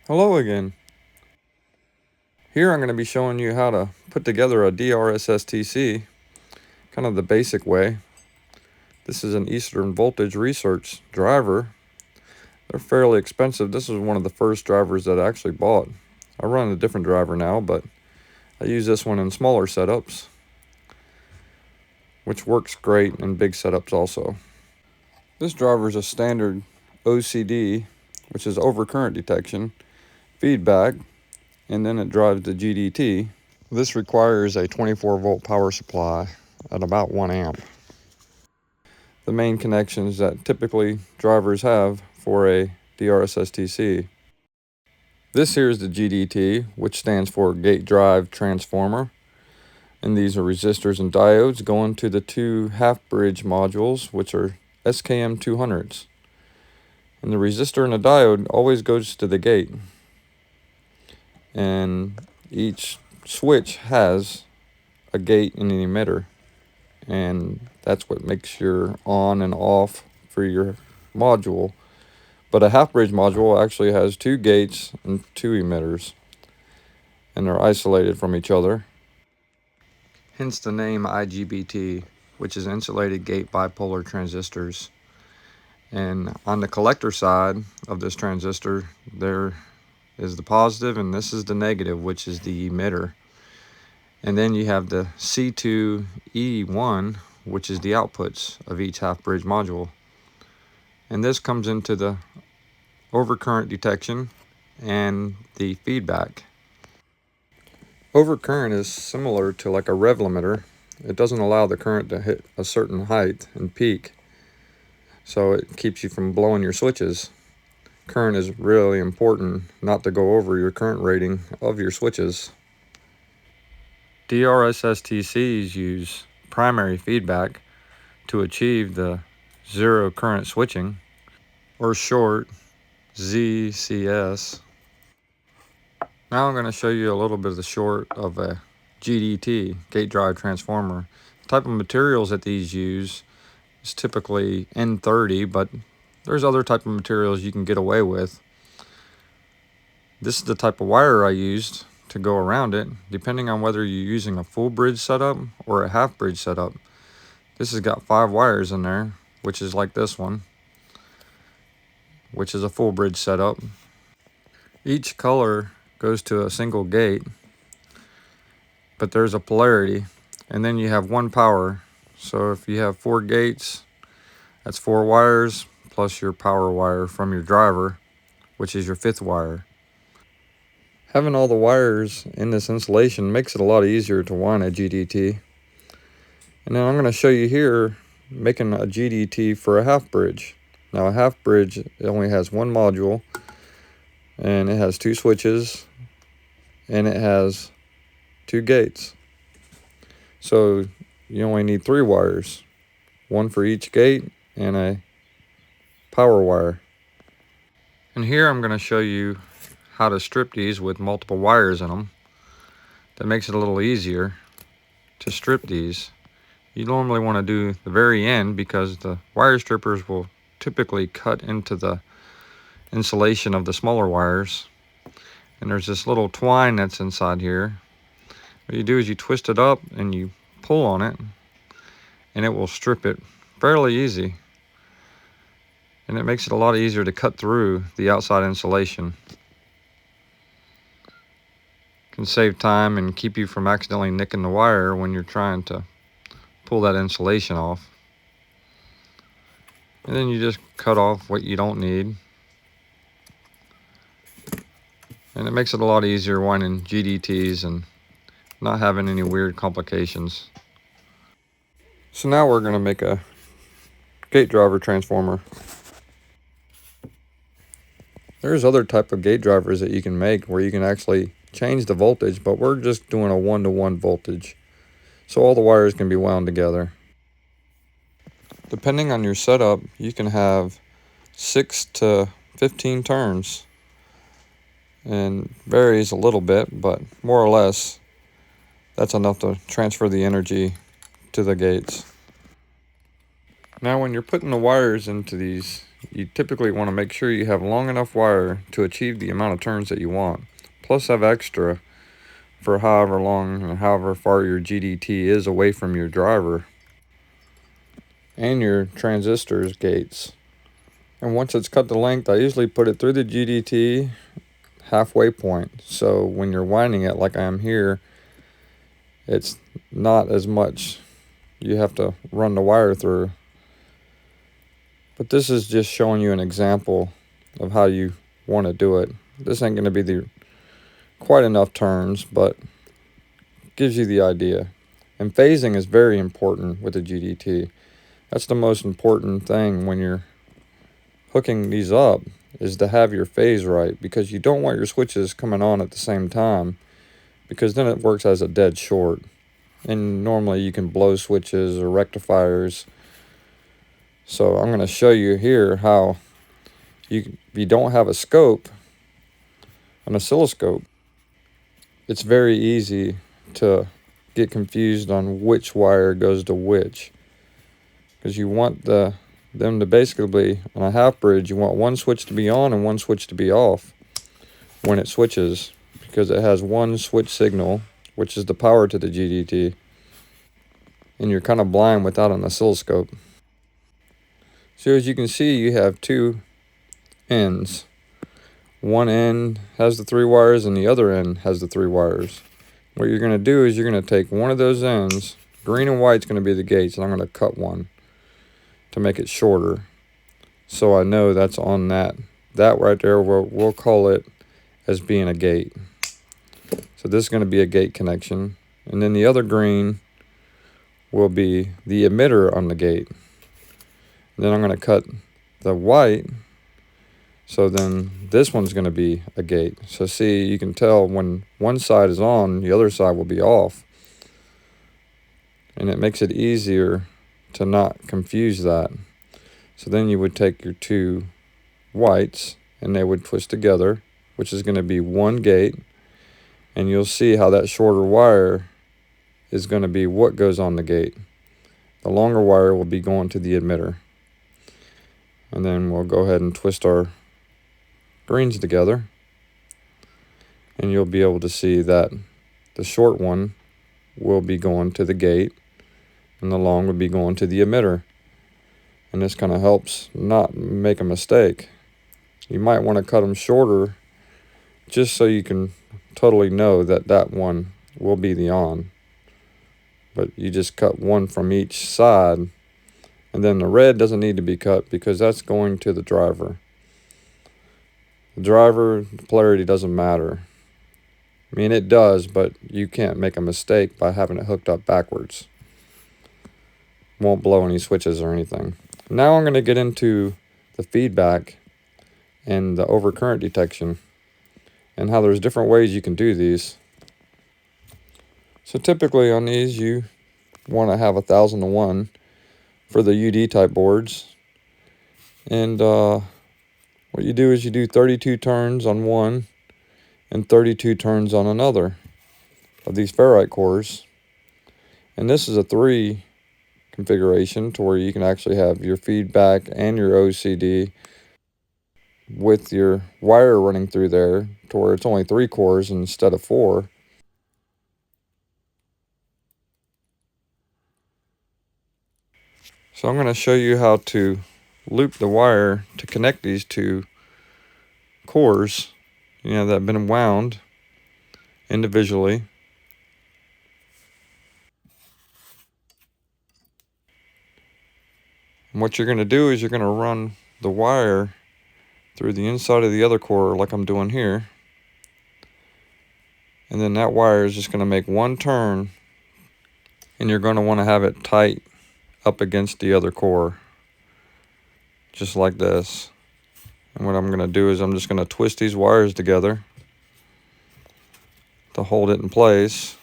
Hello again. Here I'm going to be showing you how to put together a DRSSTC, kind of the basic way. This is an Eastern Voltage Research driver. They're fairly expensive. This is one of the first drivers that I actually bought. I run a different driver now, but I use this one in smaller setups, which works great in big setups also. This driver is a standard OCD, which is overcurrent detection, feedback, and then it drives the GDT. This requires a 24 volt power supply at about 1 amp. The main connections that typically drivers have for a DRSSTC. This here is the GDT, which stands for Gate Drive Transformer. And these are resistors and diodes going to the two half-bridge modules, which are SKM 200s. And the resistor and the diode always goes to the gate. And each switch has a gate and an emitter, and that's what makes your on and off for your module. But a half-bridge module actually has two gates and two emitters, and they're isolated from each other. Hence the name IGBT, which is insulated gate bipolar transistors. And on the collector side of this transistor, there is the positive, and this is the negative, which is the emitter. And then you have the C2E1, which is the outputs of each half-bridge module. And this comes into the overcurrent detection and the feedback. Overcurrent is similar to like a rev limiter. It doesn't allow the current to hit a certain height and peak, so it keeps you from blowing your switches. Current is really important not to go over your current rating of your switches. DRSSTCs use primary feedback to achieve the zero current switching, or short ZCS. Now I'm going to show you a little bit of the short of a GDT, Gate Drive Transformer. The type of materials that these use is typically N30, but there's other type of materials you can get away with. This is the type of wire I used to go around it, depending on whether you're using a full bridge setup or a half bridge setup. This has got 5 wires in there, which is like this one, which is a full bridge setup. Each color goes to a single gate, but there's a polarity, and then you have one power. So if you have 4 gates, that's 4 wires plus your power wire from your driver, which is your 5th wire. Having all the wires in this insulation makes it a lot easier to wind a GDT. And then I'm going to show you here making a GDT for a half bridge. Now a half bridge, it only has one module, and it has 2 switches, and it has 2 gates. So you only need 3 wires, one for each gate and a power wire. And here I'm going to show you how to strip these with multiple wires in them. That makes it a little easier to strip these. You normally want to do the very end because the wire strippers will typically cut into the insulation of the smaller wires. And there's this little twine that's inside here. What you do is you twist it up and you pull on it, and it will strip it fairly easy. And it makes it a lot easier to cut through the outside insulation. Can save time and keep you from accidentally nicking the wire when you're trying to pull that insulation off. And then you just cut off what you don't need. And it makes it a lot easier winding GDTs and not having any weird complications. So now we're going to make a gate driver transformer. There's other type of gate drivers that you can make where you can actually change the voltage, but we're just doing a 1-to-1 voltage, so all the wires can be wound together. Depending on your setup, you can have 6 to 15 turns, and varies a little bit, but more or less that's enough to transfer the energy to the gates. Now when you're putting the wires into these you typically want to make sure you have long enough wire to achieve the amount of turns that you want, plus have extra for however long and however far your GDT is away from your driver and your transistors gates. And once it's cut the length, I usually put it through the GDT halfway point, so when you're winding it like I am here, it's not as much you have to run the wire through. But this is just showing you an example of how you want to do it. This ain't going to be quite enough turns, but gives you the idea. And phasing is very important with the GDT. That's the most important thing when you're hooking these up, is to have your phase right, because you don't want your switches coming on at the same time, because then it works as a dead short. And normally you can blow switches or rectifiers. So I'm going to show you here how if you don't have a scope, an oscilloscope, it's very easy to get confused on which wire goes to which, because you want them to basically, on a half bridge, you want one switch to be on and one switch to be off when it switches, because it has one switch signal, which is the power to the GDT, and you're kind of blind without an oscilloscope. So as you can see, you have two ends. One end has the 3 wires and the other end has the 3 wires. What you're going to do is you're going to take one of those ends, green and white's going to be the gates, and I'm going to cut one to make it shorter, so I know that's on that right there. We'll call it as being a gate. So this is going to be a gate connection, and then the other green will be the emitter on the gate. And then I'm going to cut the white, so then this one's going to be a gate. So see, you can tell when one side is on, the other side will be off, and it makes it easier to not confuse that. So then you would take your 2 whites and they would twist together, which is going to be one gate, and you'll see how that shorter wire is going to be what goes on the gate. The longer wire will be going to the emitter. And then we'll go ahead and twist our greens together, and you'll be able to see that the short one will be going to the gate and the long would be going to the emitter. And this kind of helps not make a mistake. You might want to cut them shorter just so you can totally know that that one will be the on. But you just cut one from each side, and then the red doesn't need to be cut because that's going to the driver. The driver, the polarity doesn't matter. I mean, it does, but you can't make a mistake by having it hooked up backwards. Won't blow any switches or anything. Now I'm going to get into the feedback and the overcurrent detection and how there's different ways you can do these. So typically on these you want to have 1000 to 1 for the UD type boards. And what you do is you do 32 turns on one and 32 turns on another of these ferrite cores. And this is a 3 configuration to where you can actually have your feedback and your OCD with your wire running through there, to where it's only 3 cores instead of 4. So I'm going to show you how to loop the wire to connect these 2 cores, that have been wound individually. And what you're going to do is you're going to run the wire through the inside of the other core like I'm doing here. And then that wire is just going to make one turn, and you're going to want to have it tight up against the other core, just like this. And what I'm going to do is I'm just going to twist these wires together to hold it in place.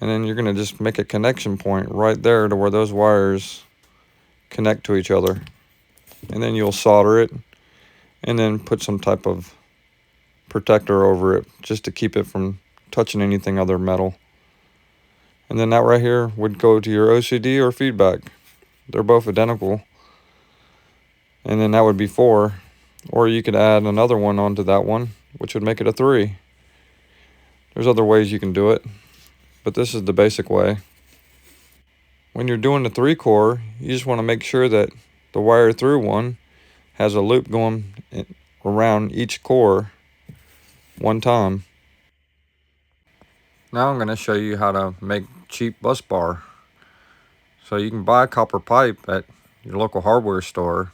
And then you're going to just make a connection point right there to where those wires connect to each other. And then you'll solder it and then put some type of protector over it just to keep it from touching anything other metal. And then that right here would go to your OCD or feedback. They're both identical. And then that would be 4. Or you could add another one onto that one, which would make it a 3. There's other ways you can do it, but this is the basic way. When you're doing the 3-core, you just want to make sure that the wire through one has a loop going around each core one time. Now I'm going to show you how to make cheap bus bar. So you can buy a copper pipe at your local hardware store,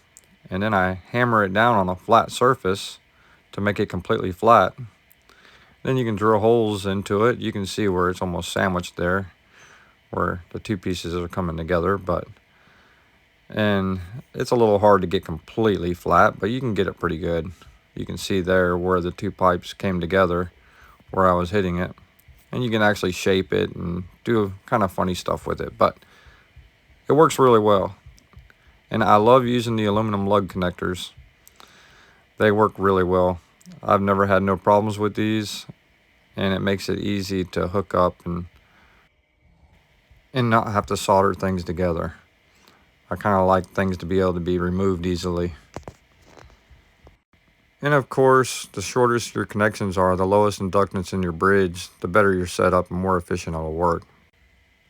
and then I hammer it down on a flat surface to make it completely flat. Then you can drill holes into it. You can see where it's almost sandwiched there, where the two pieces are coming together, and it's a little hard to get completely flat, but you can get it pretty good. You can see there where the two pipes came together, where I was hitting it, and you can actually shape it and do kind of funny stuff with it, but it works really well. And I love using the aluminum lug connectors. They work really well. I've never had no problems with these, and it makes it easy to hook up and not have to solder things together. I kind of like things to be able to be removed easily. And of course, the shortest your connections are, the lowest inductance in your bridge, the better your setup and more efficient it'll work.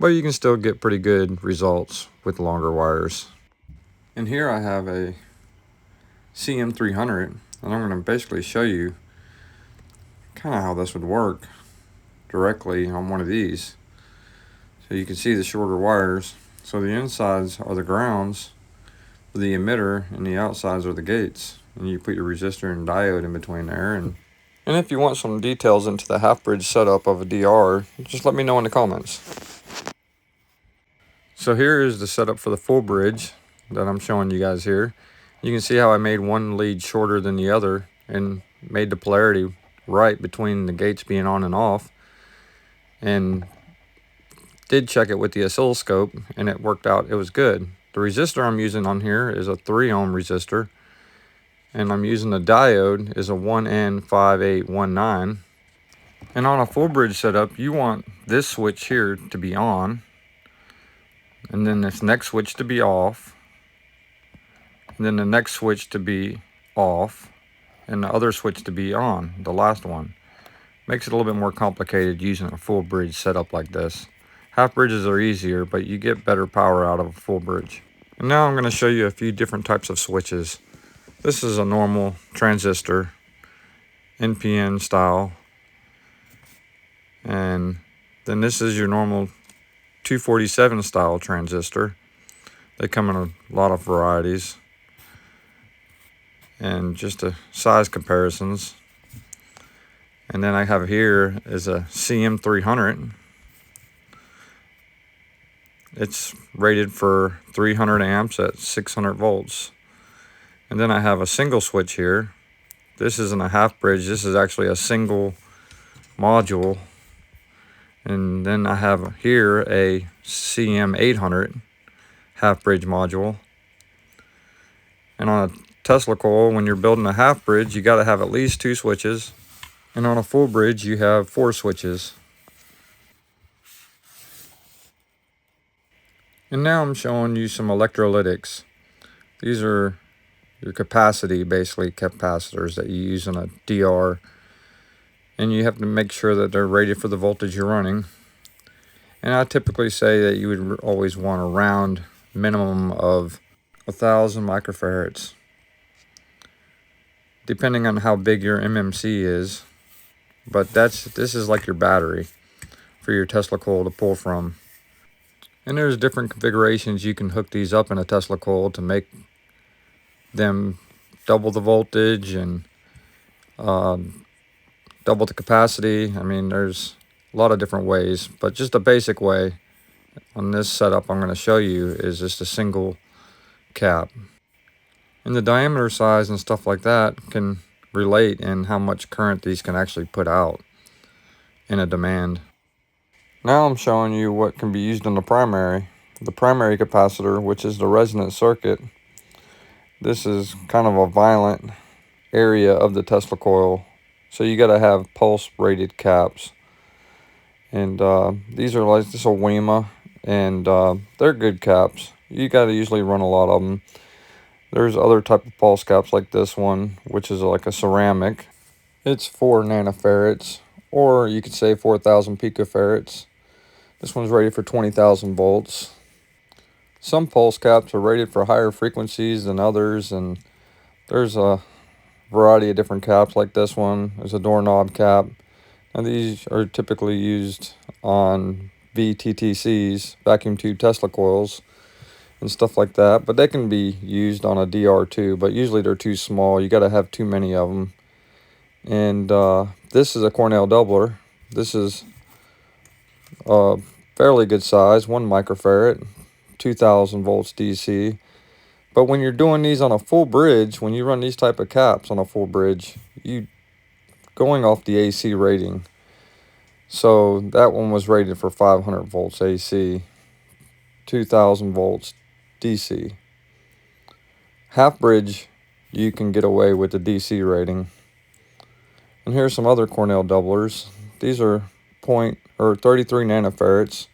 But you can still get pretty good results with longer wires. And here I have a CM300, and I'm going to basically show you kind of how this would work directly on one of these. So you can see the shorter wires. So the insides are the grounds for the emitter, and the outsides are the gates. And you put your resistor and diode in between there. And if you want some details into the half bridge setup of a DR, just let me know in the comments. So here is the setup for the full bridge that I'm showing you guys here. You can see how I made one lead shorter than the other and made the polarity right between the gates being on and off. And did check it with the oscilloscope, and it worked out. It was good. The resistor I'm using on here is a 3 ohm resistor, and I'm using the diode is a 1N5819. And on a full bridge setup, you want this switch here to be on, and then this next switch to be off, and then the next switch to be off, and the other switch to be on, the last one. Makes it a little bit more complicated using a full bridge setup like this. Half bridges are easier, but you get better power out of a full bridge. And now I'm going to show you a few different types of switches. This is a normal transistor, NPN style. And then this is your normal 247 style transistor. They come in a lot of varieties. And just the size comparisons. And then I have here is a CM300. It's rated for 300 amps at 600 volts. And then I have a single switch here. This isn't a half bridge. This is actually a single module. And then I have here a CM800 half bridge module. And on a Tesla coil, when you're building a half bridge, you got to have at least 2 switches. And on a full bridge, you have 4 switches. And now I'm showing you some electrolytics. These are your capacity, basically capacitors that you use in a DR. And you have to make sure that they're rated for the voltage you're running. And I typically say that you would always want a round minimum of 1,000 microfarads, depending on how big your MMC is. But this is like your battery for your Tesla coil to pull from. And there's different configurations you can hook these up in a Tesla coil to make them double the voltage and double the capacity. I mean, there's a lot of different ways, but just a basic way on this setup I'm going to show you is just a single cap. And the diameter size and stuff like that can relate in how much current these can actually put out in a demand. Now I'm showing you what can be used in the primary capacitor, which is the resonant circuit. This is kind of a violent area of the Tesla coil, so you got to have pulse rated caps. And these are like this a WEMA, and they're good caps. You got to usually run a lot of them. There's other type of pulse caps like this one, which is like a ceramic. It's 4 nanofarads, or you could say 4,000 picofarads. This one's rated for 20,000 volts. Some pulse caps are rated for higher frequencies than others, and there's a variety of different caps like this one. There's a doorknob cap, and these are typically used on VTTCs, vacuum tube Tesla coils, and stuff like that. But they can be used on a DR too, but usually they're too small. You got to have too many of them. And this is a Cornell doubler. This is a fairly good size, 1 microfarad, 2,000 volts DC. But when you're doing these on a full bridge, when you run these type of caps on a full bridge, you going off the AC rating. So that one was rated for 500 volts AC, 2,000 volts DC. Half bridge, you can get away with the DC rating. And here's some other Cornell doublers. These are 33 nanofarads,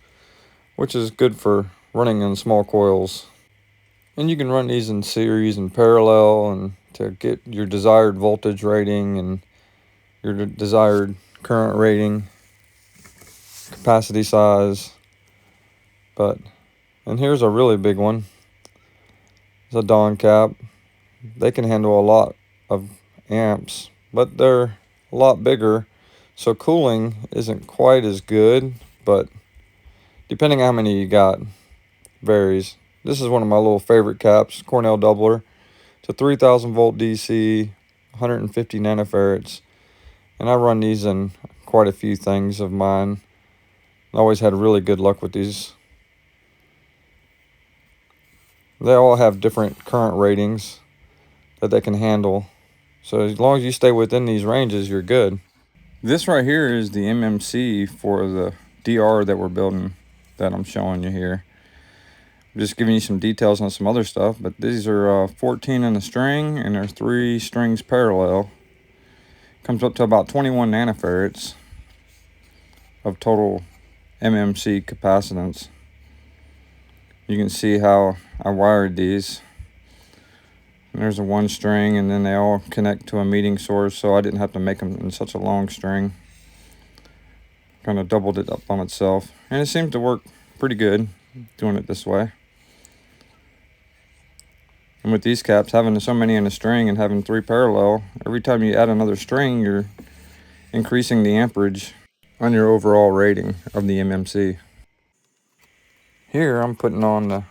which is good for running in small coils. And you can run these in series and parallel, and to get your desired voltage rating and your desired current rating, capacity size. And here's a really big one. It's a Dawn cap. They can handle a lot of amps, but they're a lot bigger, so cooling isn't quite as good, but depending on how many you got, varies. This is one of my little favorite caps, Cornell doubler. It's a 3,000 volt DC, 150 nanofarads, and I run these in quite a few things of mine. I always had really good luck with these. They all have different current ratings that they can handle, so as long as you stay within these ranges, you're good. This right here is the MMC for the DR that we're building that I'm showing you here. I'm just giving you some details on some other stuff, but these are 14 in a string, and there's 3 strings parallel. Comes up to about 21 nanofarads of total MMC capacitance. You can see how I wired these. And there's a 1 string, and then they all connect to a meeting source, so I didn't have to make them in such a long string. Kind of doubled it up on itself, and it seems to work pretty good doing it this way. And with these caps, having so many in a string and having 3 parallel, every time you add another string, you're increasing the amperage on your overall rating of the MMC. Here I'm putting on the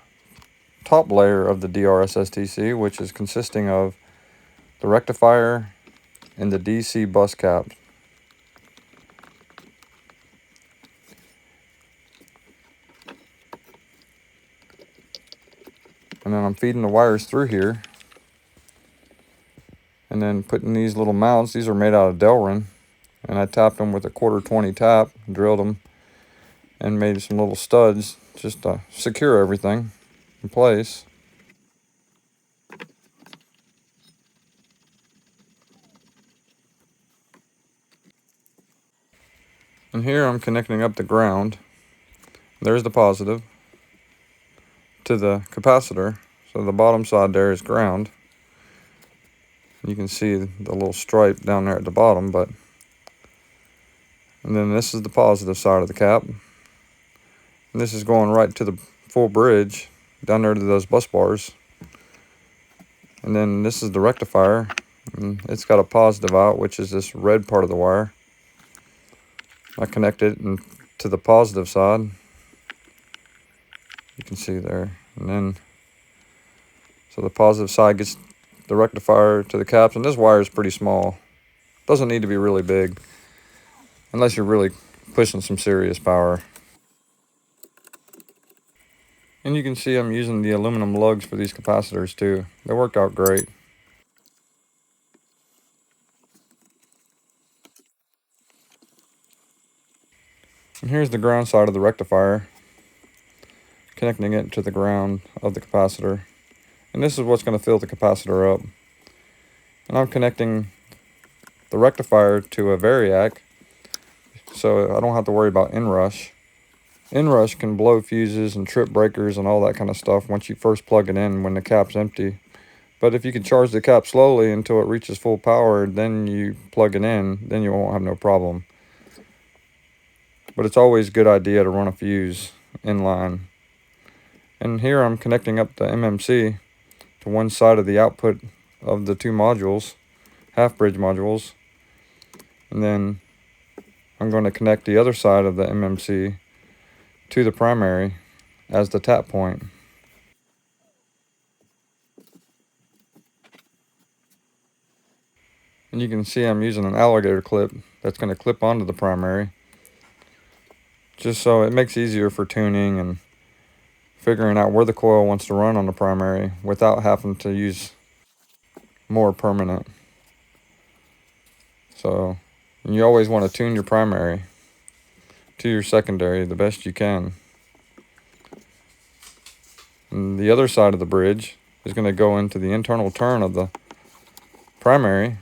top layer of the DRSSTC, which is consisting of the rectifier and the DC bus cap. And then I'm feeding the wires through here, and then putting these little mounts. These are made out of Delrin, and I tapped them with a 1/4-20 tap, drilled them, and made some little studs just to secure everything in place. And here I'm connecting up the ground. There's the positive to the capacitor, so the bottom side there is ground. You can see the little stripe down there at the bottom, and then this is the positive side of the cap, and this is going right to the full bridge down there to those bus bars. And then this is the rectifier, and it's got a positive out, which is this red part of the wire. I connect it to the positive side, you can see there, and then so the positive side gets the rectifier to the caps, and this wire is pretty small. Doesn't need to be really big unless you're really pushing some serious power. And you can see I'm using the aluminum lugs for these capacitors too. They work out great. And here's the ground side of the rectifier, connecting it to the ground of the capacitor. And this is what's going to fill the capacitor up. And I'm connecting the rectifier to a variac, so I don't have to worry about inrush. Inrush can blow fuses and trip breakers and all that kind of stuff once you first plug it in when the cap's empty. But if you can charge the cap slowly until it reaches full power, then you plug it in, then you won't have no problem. But it's always a good idea to run a fuse in line. And here I'm connecting up the MMC to one side of the output of the two modules, half bridge modules. And then I'm going to connect the other side of the MMC to the primary as the tap point. And you can see I'm using an alligator clip that's going to clip onto the primary, just so it makes it easier for tuning and figuring out where the coil wants to run on the primary without having to use more permanent. So you always want to tune your primary to your secondary the best you can. And the other side of the bridge is going to go into the internal turn of the primary.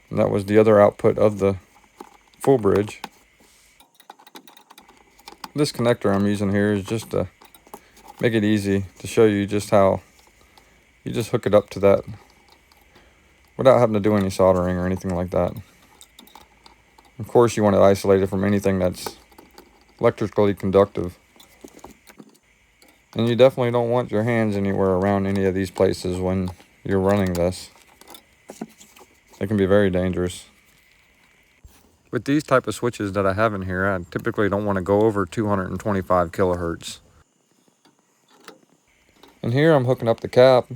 And that was the other output of the full bridge. This connector I'm using here is just to make it easy to show you just how you just hook it up to that without having to do any soldering or anything like that. Of course, you want to isolate it from anything that's electrically conductive. And you definitely don't want your hands anywhere around any of these places when you're running this. It can be very dangerous. With these type of switches that I have in here, I typically don't want to go over 225 kilohertz. And here I'm hooking up the cap.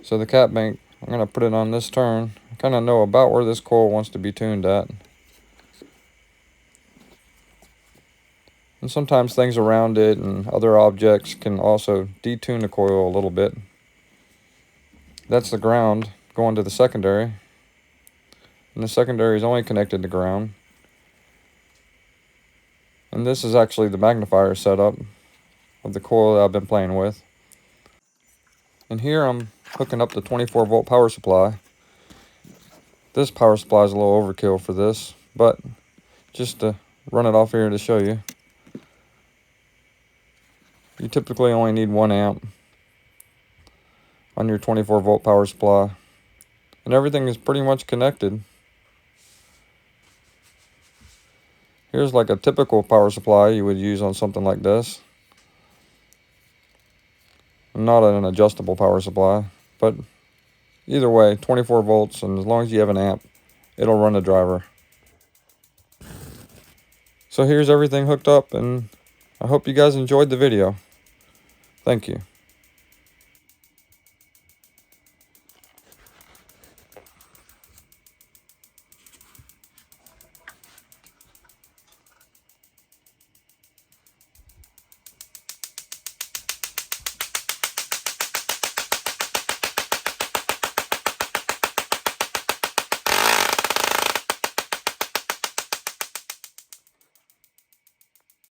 So the cap bank, I'm going to put it on this turn. I kind of know about where this coil wants to be tuned at. And sometimes things around it and other objects can also detune the coil a little bit. That's the ground going to the secondary. And the secondary is only connected to ground. And this is actually the magnifier setup of the coil that I've been playing with. And here I'm hooking up the 24 volt power supply. This power supply is a little overkill for this, but just to run it off here to show you. You typically only need 1 amp on your 24 volt power supply. And everything is pretty much connected. Here's like a typical power supply you would use on something like this. Not an adjustable power supply, but either way, 24 volts, and as long as you have an amp, it'll run the driver. So here's everything hooked up, and I hope you guys enjoyed the video. Thank you.